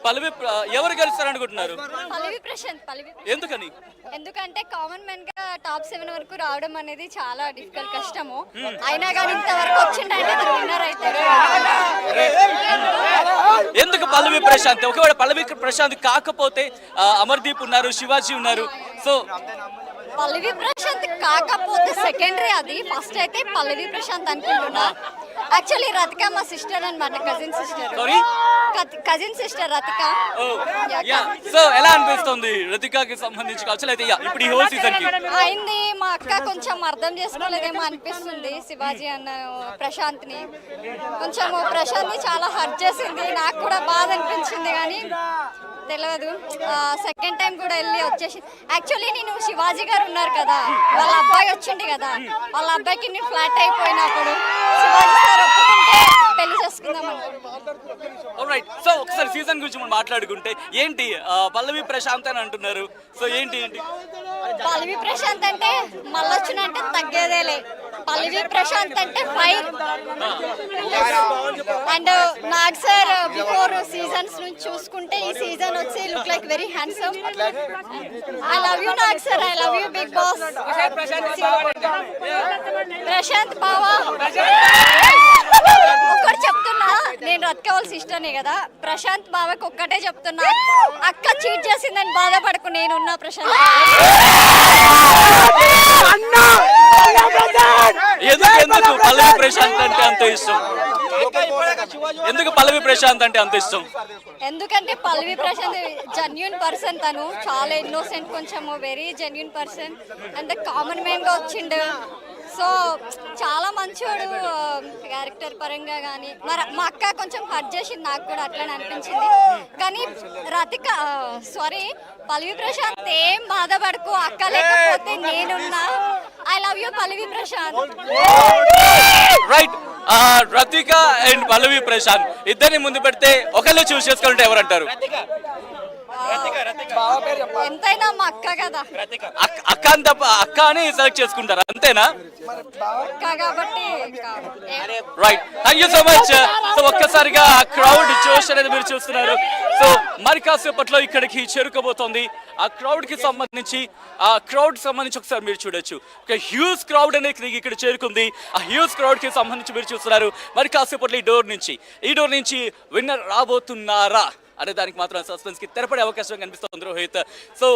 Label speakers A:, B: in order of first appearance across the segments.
A: పల్లవి ఎవరు గెలుస్తారు అనుకుంటున్నారు?
B: పల్లవి ప్రశాంత్.
A: ఎందుకని?
B: ఎందుకంటే కామన్ మ్యాన్ గా టాప్ 7 వరకు రావడం అనేది చాలా డిఫికల్ట్, కష్టము. అయినా కానీ ఇంతవరకు వచ్చిందంటే అతను విన్నర్ అవుతాడు.
A: ఎందుకు పల్లవి ప్రశాంత్? ఒకవేళ పల్లవి ప్రశాంత్ కాకపోతే అమర్దీప్ ఉన్నారు, శివాజీ ఉన్నారు. సో
B: పల్లవి ప్రశాంత్ కాకపోతే సెకండరీ, అది ఫస్ట్ అయితే పల్లవి ప్రశాంత్ అనుకుంటున్నా. యాక్చువల్లీ రతిక మా సిస్టర్ అన్నమాట, కజిన్ సిస్టర్ రతిక.
A: సో ఎలా అనిపిస్తుంది రతికకి సంబంధించి? అయితే ఇప్పుడు ఈ హోల్ సీజన్ కి
B: అయింది, మా అక్క కొంచెం అర్థం చేసుకోలేదేమో అనిపిస్తుంది శివాజీ అన్న ప్రశాంత్ ని. కొంచెం ప్రశాంత్ ని చాలా హర్ట్ చేసింది, నాకు కూడా బాధ అనిపించింది. కానీ తెలియదు, సెకండ్ టైం కూడా వెళ్ళి వచ్చేసి. యాక్చువల్లీ నేను శివాజీ గారు ఉన్నారు కదా, వాళ్ళ అబ్బాయి వచ్చింది కదా, వాళ్ళ అబ్బాయికి నేను ఫ్లాట్ అయిపోయినప్పుడు శివాజీ సార్ ఒప్పుకుంటే పెళ్లి చేసుకుందాం అనుకుంటున్నాను.
A: సో ఒకసారి సీజన్ గురించి మనం మాట్లాడుకుంటే ఏంటి పల్లవి ప్రశాంత్ అని అంటున్నారు. సో ఏంటి
B: పల్లవి ప్రశాంత్ అంటే మళ్ళొచ్చినంటే తగ్గేదేలే. పల్లవి ప్రశాంత్ అంటే fire. And Nag sir before seasons నుంచి చూసుకుంటే ఈ సీజన్ వచ్చి look like very handsome. I love you Nag sir, I love you Bigg Boss. Prashant బావా ఒక్కటి చెప్తున్నా, నేను రతిక వాళ్ళ సిస్టర్నే కదా, ప్రశాంత్ బావకి ఒక్కటే చెప్తున్నా, అక్క చీట్ చేసిందని బాధపడకు, నేనున్నా ప్రశాంత్.
A: ఎందుకు పల్లవి ప్రశాంత్ అంటే అంత ఇష్టం? ఎందుకు పల్లవి ప్రశాంత్ అంటే అంత ఇష్టం?
B: ఎందుకంటే పల్లవి ప్రశాంత్ జెన్యూన్ పర్సన్, తను చాలా ఇన్నోసెంట్, కొంచెము very genuine person. And common man గా వచ్చిండు. సో చాలా మంచోడు క్యారెక్టర్ పరంగా. కానీ మరి మా అక్క కొంచెం హర్ట్ చేసింది, నాకు కూడా అట్లనే అనిపించింది. కానీ రతిక పల్లవి ప్రశాంత్ ఏం బాధపడకు, అక్క లేకపోతే నేనున్నా. I love you Pallavi Prashanth.
A: Right, Rathika and Pallavi Prashanth ఇద్దరిని ముందు పెడితే ఒకళ్ళు చూస్ చేసుకుంటే ఎవరంటారు?
B: ఎంతైనా మా అక్క కదా,
A: అక్క అని సెలెక్ట్ చేసుకుంటారు, అంతేనా?
B: కాబట్టి
A: right, thank you so much. So ఒక్కసారిగా క్రౌడ్ జోష్ అనేది మీరు చూస్తున్నారు. సో మరి కాసేపట్లో ఇక్కడికి చేరుకోబోతోంది. ఆ క్రౌడ్ సంబంధించి ఒకసారి మీరు చూడొచ్చు. ఒక హ్యూజ్ క్రౌడ్ అనేది ఇక్కడ చేరుకుంది. ఆ హ్యూజ్ క్రౌడ్ కి సంబంధించి మీరు చూస్తున్నారు. మరి కాసేపట్లో ఈ డోర్ నుంచి విన్నర్ రాబోతున్నారా అనే దానికి మాత్రం సస్పెన్స్ కి తెరపడే అవకాశం కనిపిస్తుంది రోహిత్. సో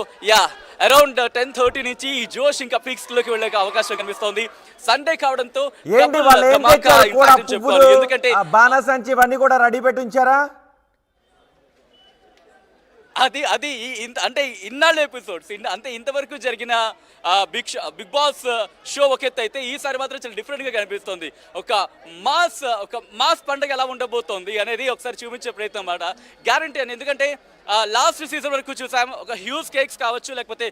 A: అరౌండ్ 10:30 నుంచి ఈ జోష్ ఇంకా పీక్స్ లోకి వెళ్ళే అవకాశం కనిపిస్తోంది. సండే కావడంతో ఎందుకంటే
C: బాణసంచి ఇవన్నీ కూడా రెడీ పెట్టి ఉంచారా?
A: అది అంటే ఇన్నాళ్ళ ఎపిసోడ్స్ అంటే ఇంతవరకు జరిగిన బిగ్ బాస్ షో ఒక ఎత్తు అయితే ఈసారి మాత్రం చాలా డిఫరెంట్ గా కనిపిస్తుంది. ఒక మాస్ పండుగ ఎలా ఉండబోతోంది అనేది ఒకసారి చూపించే ప్రయత్నం అన్నమాట. గ్యారంటీ అని, ఎందుకంటే లాస్ట్ సీజన్ వరకు చూసాం ఒక హ్యూజ్ కేక్స్ కావచ్చు, లేకపోతే